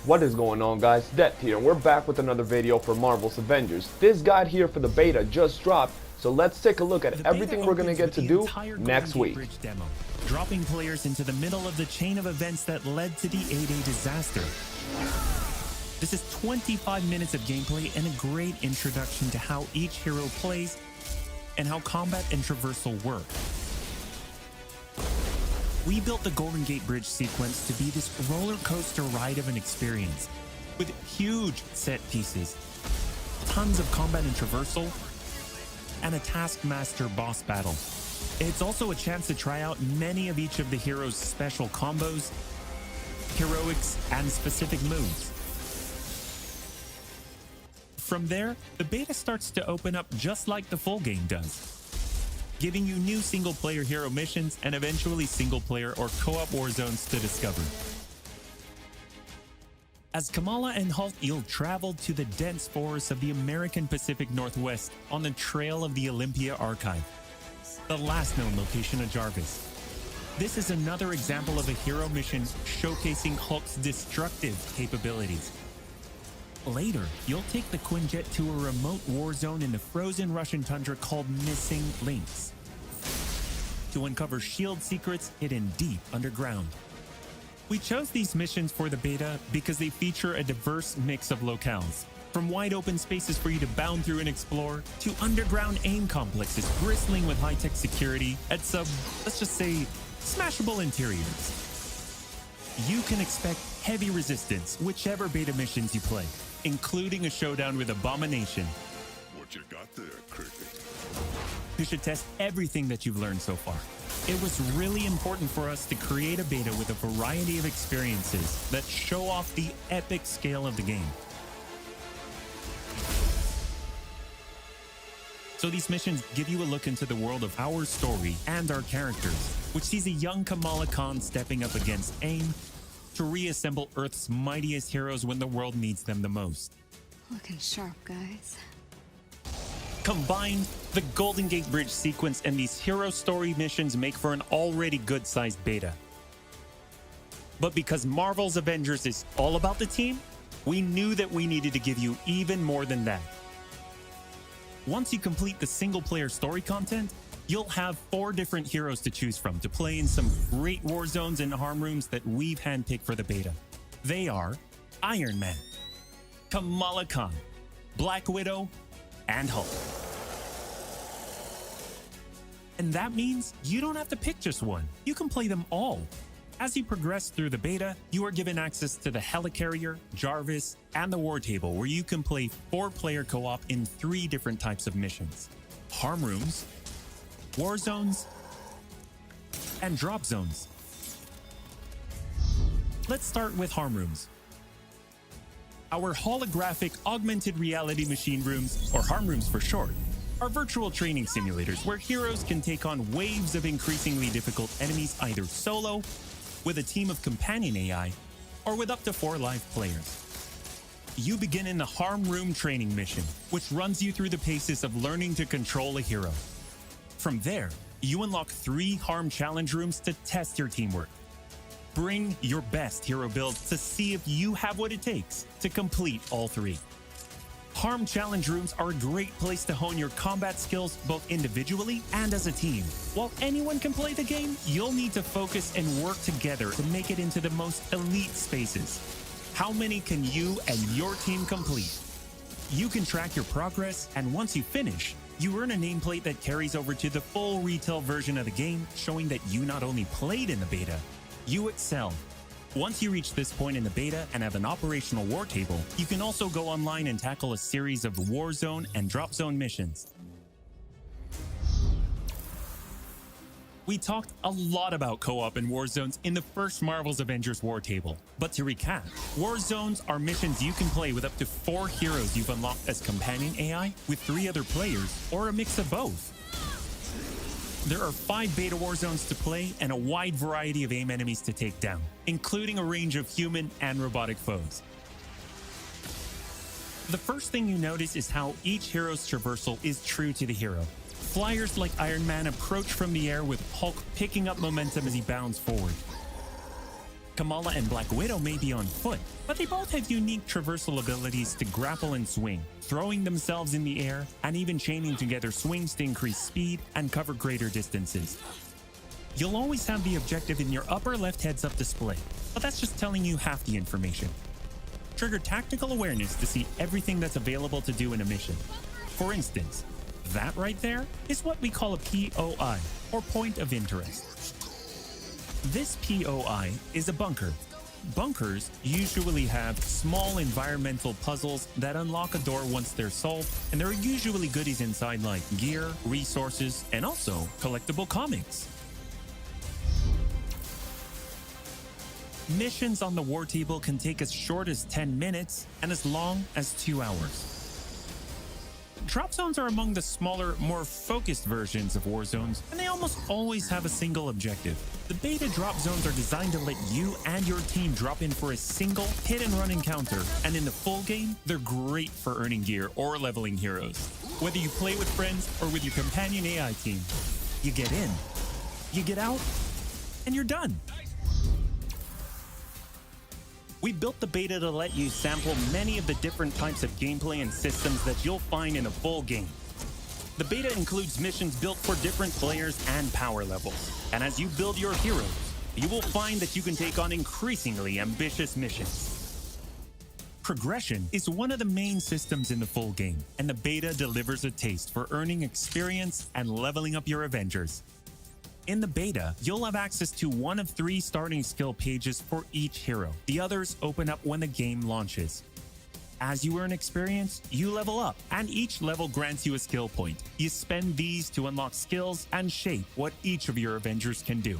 What is going on, guys? Death here, and we're back with another video for Marvel's Avengers. This guide here for the beta just dropped, so let's take a look at everything we're going to get to do next week. Demo, dropping players into the middle of the chain of events that led to the A-Day disaster. This is 25 minutes of gameplay and a great introduction to how each hero plays and how combat and traversal work. We built the Golden Gate Bridge sequence to be this roller coaster ride of an experience, with huge set pieces, tons of combat and traversal, and a Taskmaster boss battle. It's also a chance to try out many of each of the heroes' special combos, heroics, and specific moves. From there, the beta starts to open up just like the full game does, giving you new single-player hero missions and eventually single-player or co-op war zones to discover. As Kamala and Hulk you'll travel to the dense forests of the American Pacific Northwest on the trail of the Olympia Archive, the last known location of Jarvis. This is another example of a hero mission showcasing Hulk's destructive capabilities. Later, you'll take the Quinjet to a remote war zone in the frozen Russian tundra called Missing Links to uncover shield secrets hidden deep underground. We chose these missions for the beta because they feature a diverse mix of locales, from wide open spaces for you to bound through and explore, to underground AIM complexes bristling with high-tech security at some, let's just say, smashable interiors. You can expect heavy resistance whichever beta missions you play, including a showdown with Abomination. What you got there, Cricket? You should test everything that you've learned so far. It was really important for us to create a beta with a variety of experiences that show off the epic scale of the game. So these missions give you a look into the world of our story and our characters, which sees a young Kamala Khan stepping up against AIM to reassemble Earth's mightiest heroes when the world needs them the most. Looking sharp, guys. Combined, the Golden Gate Bridge sequence and these hero story missions make for an already good-sized beta. But because Marvel's Avengers is all about the team, we knew that we needed to give you even more than that. Once you complete the single-player story content, you'll have 4 different heroes to choose from to play in some great war zones and harm rooms that we've handpicked for the beta. They are Iron Man, Kamala Khan, Black Widow, and Hulk. And that means you don't have to pick just one. You can play them all. As you progress through the beta, you are given access to the Helicarrier, Jarvis, and the War Table, where you can play 4-player co-op in 3 different types of missions: harm rooms, war zones, and drop zones. Let's start with harm rooms. Our holographic augmented reality machine rooms, or harm rooms for short, are virtual training simulators where heroes can take on waves of increasingly difficult enemies either solo, with a team of companion AI, or with up to 4 live players. You begin in the harm room training mission, which runs you through the paces of learning to control a hero. From there, you unlock 3 harm challenge rooms to test your teamwork. Bring your best hero build to see if you have what it takes to complete all 3. Harm challenge rooms are a great place to hone your combat skills both individually and as a team. While anyone can play the game, you'll need to focus and work together to make it into the most elite spaces. How many can you and your team complete? You can track your progress, and once you finish, you earn a nameplate that carries over to the full retail version of the game, showing that you not only played in the beta, you excelled. Once you reach this point in the beta and have an operational war table, you can also go online and tackle a series of war zone and drop zone missions. We talked a lot about co-op and war zones in the first Marvel's Avengers war table. But to recap, war zones are missions you can play with up to 4 heroes you've unlocked as companion AI, with 3 other players, or a mix of both. There are 5 beta war zones to play and a wide variety of AIM enemies to take down, including a range of human and robotic foes. The first thing you notice is how each hero's traversal is true to the hero. Flyers like Iron Man approach from the air with Hulk picking up momentum as he bounds forward. Kamala and Black Widow may be on foot, but they both have unique traversal abilities to grapple and swing, throwing themselves in the air, and even chaining together swings to increase speed and cover greater distances. You'll always have the objective in your upper left heads-up display, but that's just telling you half the information. Trigger tactical awareness to see everything that's available to do in a mission. For instance, that right there is what we call a POI, or point of interest. This POI is a bunker. Bunkers usually have small environmental puzzles that unlock a door once they're solved, and there are usually goodies inside like gear, resources, and also collectible comics. Missions on the war table can take as short as 10 minutes and as long as 2 hours. Drop zones are among the smaller, more focused versions of war zones, and they almost always have a single objective. The beta drop zones are designed to let you and your team drop in for a single hit-and-run encounter, and in the full game, they're great for earning gear or leveling heroes. Whether you play with friends or with your companion AI team, you get in, you get out, and you're done. We built the beta to let you sample many of the different types of gameplay and systems that you'll find in a full game. The beta includes missions built for different players and power levels, and as you build your heroes, you will find that you can take on increasingly ambitious missions. Progression is one of the main systems in the full game, and the beta delivers a taste for earning experience and leveling up your Avengers. In the beta, you'll have access to one of 3 starting skill pages for each hero. The others open up when the game launches. As you earn experience, you level up, and each level grants you a skill point. You spend these to unlock skills and shape what each of your Avengers can do.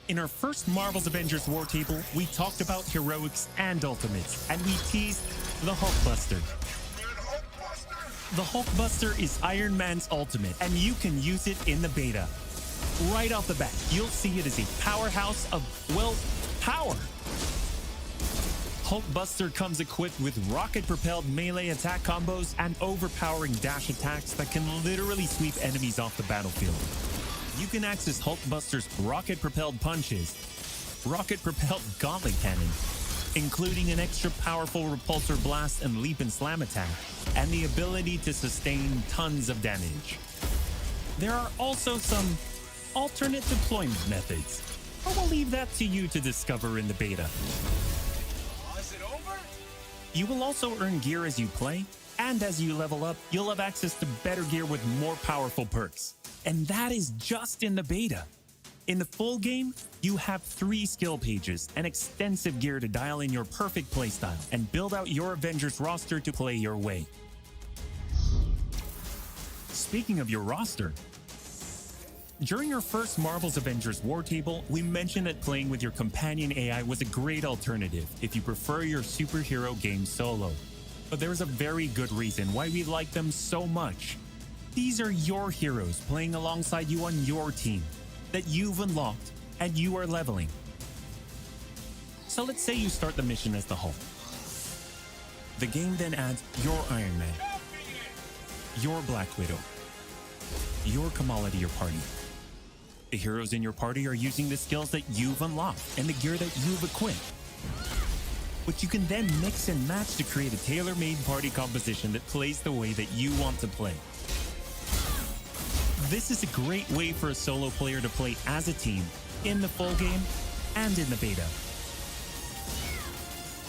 In our first Marvel's Avengers War Table, we talked about heroics and ultimates, and we teased the Hulkbuster. The Hulkbuster is Iron Man's ultimate, and you can use it in the beta. Right off the bat, you'll see it as a powerhouse of, well, power. Hulkbuster comes equipped with rocket-propelled melee attack combos and overpowering dash attacks that can literally sweep enemies off the battlefield. You can access Hulkbuster's rocket-propelled punches, rocket-propelled gauntlet cannon, including an extra powerful repulsor blast and leap and slam attack, and the ability to sustain tons of damage. There are also some alternate deployment methods, but we'll leave that to you to discover in the beta. Is it over? You will also earn gear as you play, and as you level up, you'll have access to better gear with more powerful perks. And that is just in the beta. In the full game, you have 3 skill pages and extensive gear to dial in your perfect playstyle and build out your Avengers roster to play your way. Speaking of your roster, during our first Marvel's Avengers War Table, we mentioned that playing with your companion AI was a great alternative if you prefer your superhero game solo. But there's a very good reason why we like them so much. These are your heroes playing alongside you on your team that you've unlocked and you are leveling. So let's say you start the mission as the Hulk. The game then adds your Iron Man, your Black Widow, your Kamala to your party. The heroes in your party are using the skills that you've unlocked and the gear that you've equipped, which you can then mix and match to create a tailor-made party composition that plays the way that you want to play. This is a great way for a solo player to play as a team in the full game and in the beta.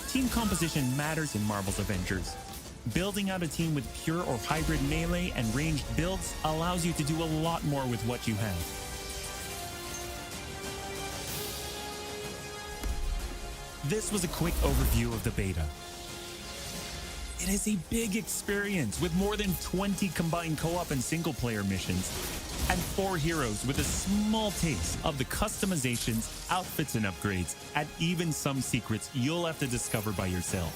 Team composition matters in Marvel's Avengers. Building out a team with pure or hybrid melee and ranged builds allows you to do a lot more with what you have. This was a quick overview of the beta. It is a big experience with more than 20 combined co-op and single-player missions, and 4 heroes with a small taste of the customizations, outfits and upgrades, and even some secrets you'll have to discover by yourself.